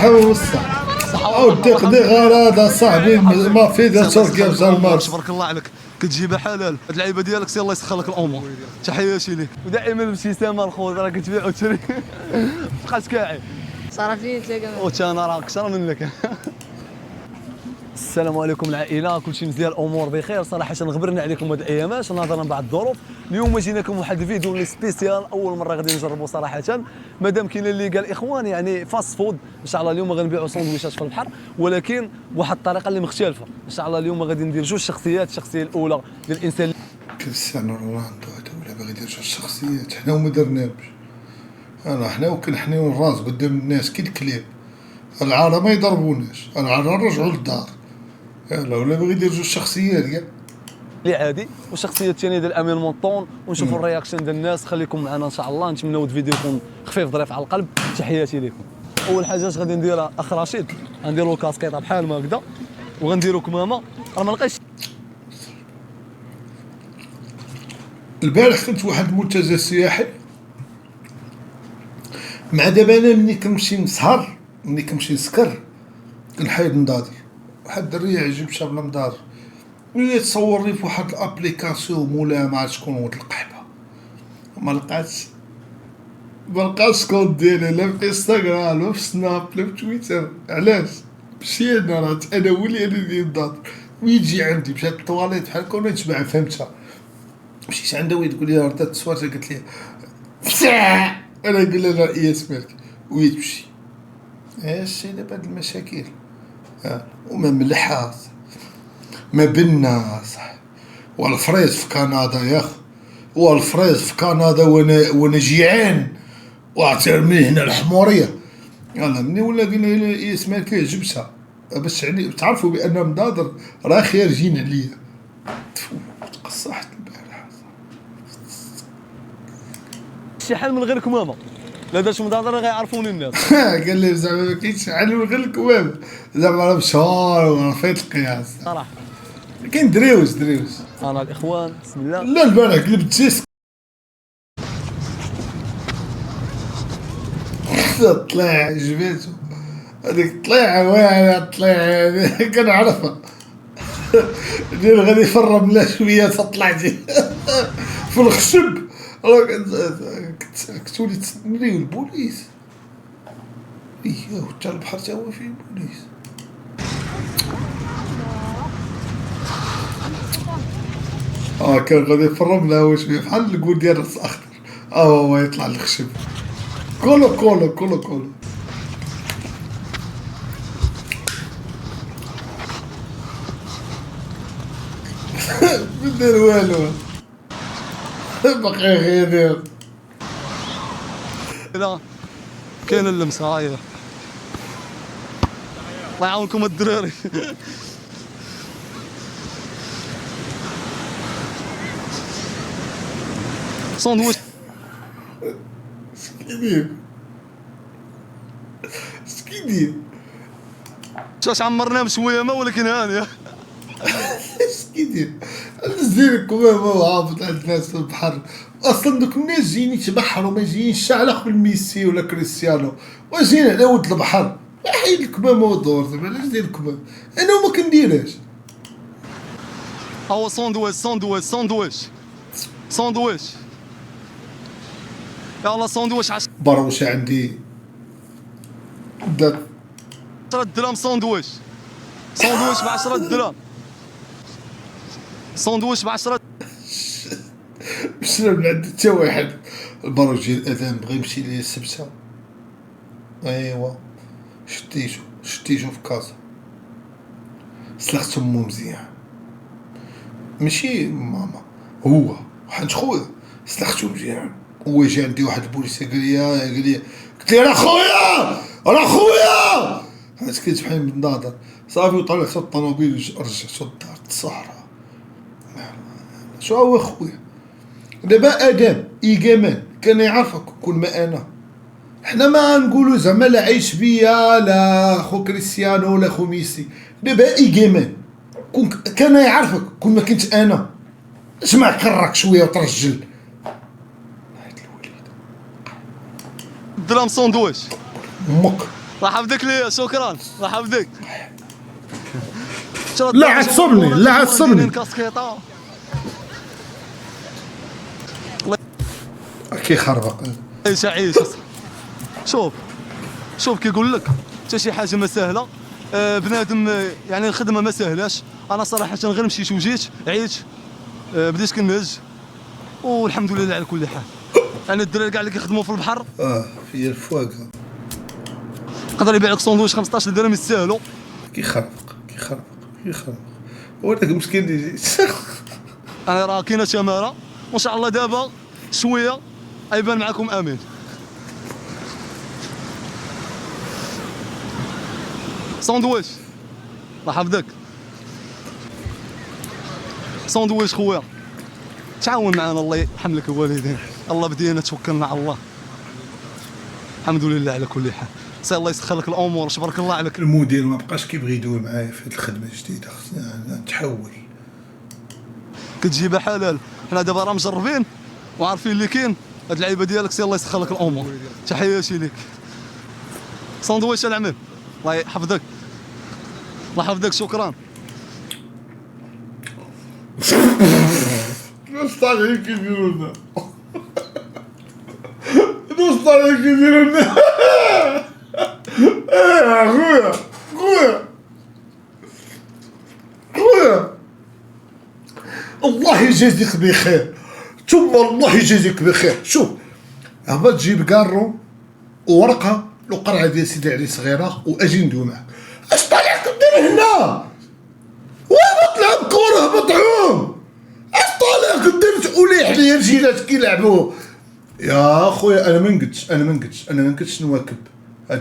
صحابه بصح. او دق غير هذا صاحبي ما في ذا تركيا بزاف الماتش. تبارك الله عليك كتجيبها حلال. هاد اللعيبه ديالك الله يسخر لك الامور. تحياتي ليك ودائما بابتسامه الخوت راه كتبيع وتشري بقات كاعي صرافين تلاقى انا راه اكثر منك. السلام عليكم العائله، كلشي مزيان الامور بخير. صراحه غبرنا عليكم هاد الايامات نظرا لبعض الظروف. اليوم جيناكم واحد الفيديو اللي سبيسيال اول مره غادي نجربوا صراحه. مادام كاين اللي قال اخوان يعني فاست فود، ان شاء الله اليوم غنبيعوا سندويشات في البحر ولكن بواحد الطريقه اللي مختلفه. ان شاء الله اليوم غادي ندير جوج شخصيات. الشخصيه الاولى ديال الانسان كريستيانو رونالدو هذا ولا باغي يدير جوج شخصيات، حنا وما درناوش. حنا وكنحنيو الراس قدام الناس كي الكلاب. العالم ما يضربوناش، العالم نرجعوا للدار. يلا ولا باغي يدير جوج شخصيات كاع اللي عادي، والشخصيه الثانيه ديال امين مونطون، ونشوفوا الرياكشن ديال الناس. خليكم معنا ان شاء الله، نتمنوا الفيديو يكون خفيف ظريف على القلب. تحياتي لكم. اول حاجه اش غادي نديرها اخ رشيد، غنديروا كاسكيطه بحال ما هكذا وغنديروا كمامه. راه ما لقيتش. البارح كنت في واحد المنتزه سياحي، مع دابا انا ملي كنمشي نسهر ملي كنمشي نسكر كنحيد نضاضر. واحد الدري عجب شاب نضاضر ولا تصور لي في واحد الابليكاسيون مولا ما عرفت شكون ولد القحبه. ما لقاتش كونت ديالي لا في انستغرام لا في سناب لا في تويتر. علاش؟ ماشي انا راه انا هو اللي انا ندير النضاضر ويجي عندي. مشات الطواليت بحال كون نتبع فهمتها. مشيت عندها وهي تقول لي راه درت تصويرتها قالت لي انا نقول لها لا اياس مالك وهي تمشي. هادشي دابا هاد المشاكل وما ملحات ما بينا صح. والفريز في كندا يا اخ، والفريز في كندا وانا جيعان واعترمي هنا الحموريه. يلا مني ولا قلنا اياس مالك جبتها باش يعني تعرفوا بان مضادر راه خارجين عليا. تقصحت البارح شي حال من غير كمامه. لا درت مضادر غيعرفوني الناس. قال لي زعما ما كاينش حل من غير الكمام. زعما راه مشهور ورفيت القياس صراحه كاين درويش انا الاخوان بسم الله. لا البارح قلبت جيس طلع جبيتو هذيك طليعه واعره طليعه كنعرفها. ديال غادي يفرم لا شويه تطلعتي في الخشب. كنت تولي تسنريو البوليس. اييه حتى البحر تا هو فيه بوليس. كان غادي يفرم لها واش فيه بحال الكول ديال راس اخضر. هو يطلع الخشب كولو ما دار والو باقي غير لا كاين اللمسه هاهي. الله يعاونكم الدراري. ساندويش سكيدير واش عمرناه بشويه ما ولكن هانيه. سكيدير نزيد كمامة وهابط عند الناس في البحر. اصلا دوك الناس جايين يتبحروا ما جايينش على قبل ميسي ولا كريستيانو وجايين على ود البحر. حيد الكمامة ودور زعما علاش دير الكمامة؟ انا ما كنديرهاش. هو ساندويش يلا ساندويش 10 بروشة عندي درهم. ساندويش ب 10 درهم. ساندويش ب 10. مش من عند حتى واحد. البروج ديال الاذان بغى يمشي ليا السبته. ايوا شتيشو في كازا. سلخت امو مزيان ماشي ماما هو واحد خويا سلختو مزيان. هو جا عندي واحد البوليس قال لي قلت له راه خويا حيت كيتبحال من الناظر صافي وطلعت الطوموبيل رجعت للدار الصحراء. شو هو خويا دابا ادم ايجامان كان يعرفك كل ما انا. حنا ما نقولوا زعما لا عيش بيا لا خو كريستيانو ولا خو ميسي. دابا ايجامان كان يعرفك كل ما كنت انا. اسمع كرك شويه وترجل. درهم ساندويش امك الله يحفظك ليا، شكرا الله يحفظك. لا عصبني، لا عصبني. كاسكيطه كيخربق. عيش عيش. شوف كيقول لك حتى شي حاجه ما سهله. بنادم يعني الخدمه ما سهلاش. انا صراحه غير مشيت وجيت عييت، بديت كنهج والحمد لله على كل حال. يعني الدراري كاع اللي كيخدموا في البحر في الفواكه يقدر يبيع لك ساندويتش 15 درهم يستاهلوا. كيخربق هو داك المسكين اللي انا راه كاينه تماره وان شاء الله دابا شويه غيبان معكم امين. ساندويتش الله يحفظك. ساندويتش خويا تعاون معنا الله يرحم لك الوالدين. الله بدينا توكلنا على الله الحمد لله على كل حال. سي الله يسخر لك الامور تبارك الله عليك. المدير ما بقاش كيبغي يدوي معايا في هاد الخدمه الجديده، خصنا نتحول. كتجيبها حلال. حنا دابا راه مجربين وعارفين اللي كاين. هاد اللعيبه ديالك سي الله يسخر لك الامور. تحياتي ليك. ساندويتش العميم الله يحفظك. الله يحفظك شكرا. واش طالعين كيديروا لنا؟ واش طالعين كيديروا لنا؟ خويا الله يجازيك بخير، ثم الله يجازيك بخير. شوف هبا تجيب كارو وورقه القرعه ديال سيدي علي صغيره واجي ندوي معاك. اش طالع كدير هنا؟ وين تلعب كوره هبط عوم؟ اش طالع كدير تقولي حدايا الجيلات كيلعبوا؟ يا خويا انا ما نقدش نواكب هاد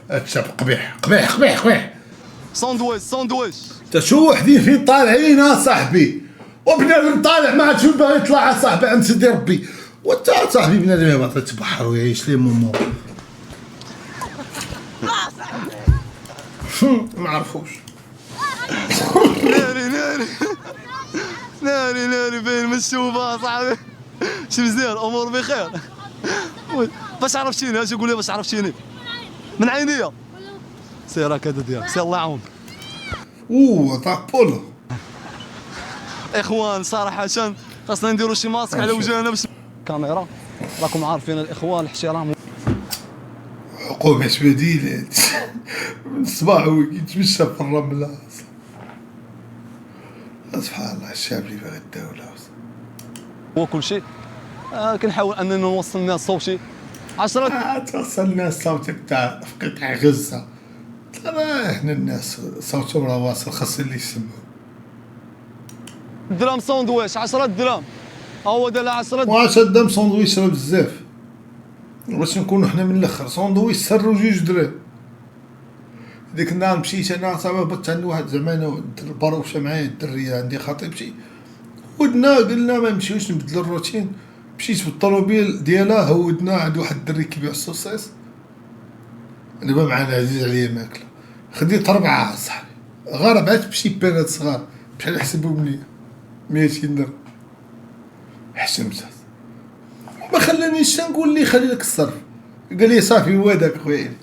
الشعب قبيح. ساندويتش انت شو وحدين فين طالعين صاحبي؟ وبنادم طالع ما عاد شو باغي يطلع صاحبي عند سيدي ربي. وانت صاحبي بنادم يبغي يتبحر ويعيش لي مومو. ما عرفوش. ناري باين مشوفه صاحبي. شي مزيان الامور بخير. باش عرفتيني اش يقول لي باش عرفتيني من عينيا. سير هكذا ديالك سي الله يعاونك. طاق بولو. اخوان صراحه خاصنا نديروا شي ماسك على وجهنا باش كاميرا. راكم عارفين الاخوان الاحترام عقوبة بديلة. من الصباح هو كيتمشى في الرملة. سبحان الله الشعب اللي باغي الدولة هو كل شيء. كنحاول اننا نوصل الناس صوتي 10 توصل الناس صوتك تاع في قطع غزة. ترى احنا الناس صوتهم راه واصل، خاص اللي يسمعوا. درهم ساندويتش 10 درهم. هو دار 10 10 درهم ساندويتش راه بزاف. باش نكونوا حنا من الاخر ساندويتش سر وجوج درهم. ديك النهار مشيت انا صافي هبطت عند واحد زعما انا البروشه معايا الدريه عندي خطيبتي ودنا قلنا ما نمشيوش نبدلو الروتين. مشيت بالطوموبيل ديالها هودنا عند واحد الدري كيبيع الصوصيص دابا معانا عزيز عليا ماكله. خديت 4 صاحبي غير 4 بشي بيرات صغار بحال حسبهم لي 200 درهم. حشمت ما خلانيش نقول لي خلي لك الصرف. قال لي صافي هو داك خويا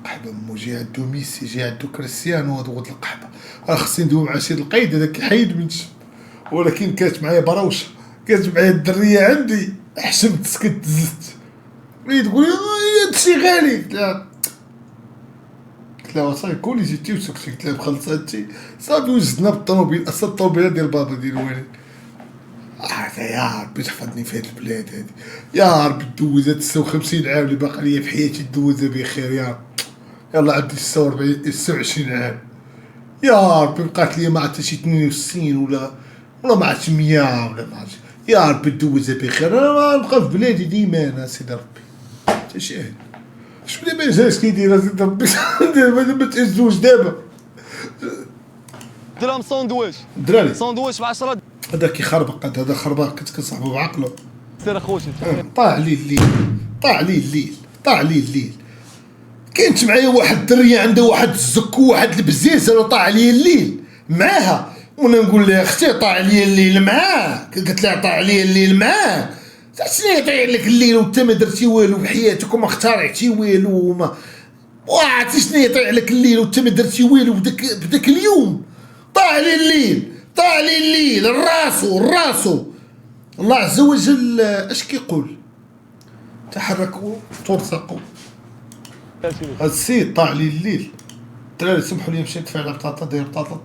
قحبه مو جي عندو ميسي جي عندو كريستيانو وضغط القحبه. راه خصني ندوي مع شي القيد هذاك يحيد من الشم. ولكن كانت معايا بروشه كانت معايا الدريه عندي حشمت سكت زدت. وليد تقول لي هادشي غالي. قلت لها صافي كولي جيتي وسكتي. قلت لها بخلص هادشي صافي وزدنا بالطوموبيل. اصلا الطوموبيل ديال بابا ديال الوالد. يا ربي تحفظني في هاد البلاد هادي. يا ربي دوزها 59 عام اللي باقي ليا في حياتي دوزها بخير يا رب. يلا عندي 26 عام يا ربي بقات ليا ما عرفت شي 62 ولا ما عرفتش 100 ولا ما عرفتش. يا ربي دوزها بخير. انا نبقى في بلادي ديما انا سيدي ربي. حتى شي حاجه شوف دابا جاش كيدير سيدي ربي. ما تزوج دابا. درهم ساندويتش دراري ساندويتش ب 10 هذا كيخربق. هذا خرباق كنت كنصاحبو بعقله. سير اخوتي طاع لي الليل كانت معايا واحد الدريه عنده واحد الزك وواحد البزيزه راه طاع لي الليل معاها. وانا نقول لها اختي طاع لي الليل معاك. قلت لها طاع لي الليل معاك. شنو يطيع لك الليل وانت ما درتي والو بحياتك وما اخترعتي والو وما وعرفتي شنو يطيع لك الليل وانت ما درتي والو بداك اليوم. طاع لي الليل، طاع لي الليل، الراسو. الله عز وجل اش كيقول؟ تحركوا ترزقوا. هاد السيد طاع لي الليل. الدراري سمحوا لي نمشي ندفع على بطاطا، داير بطاطا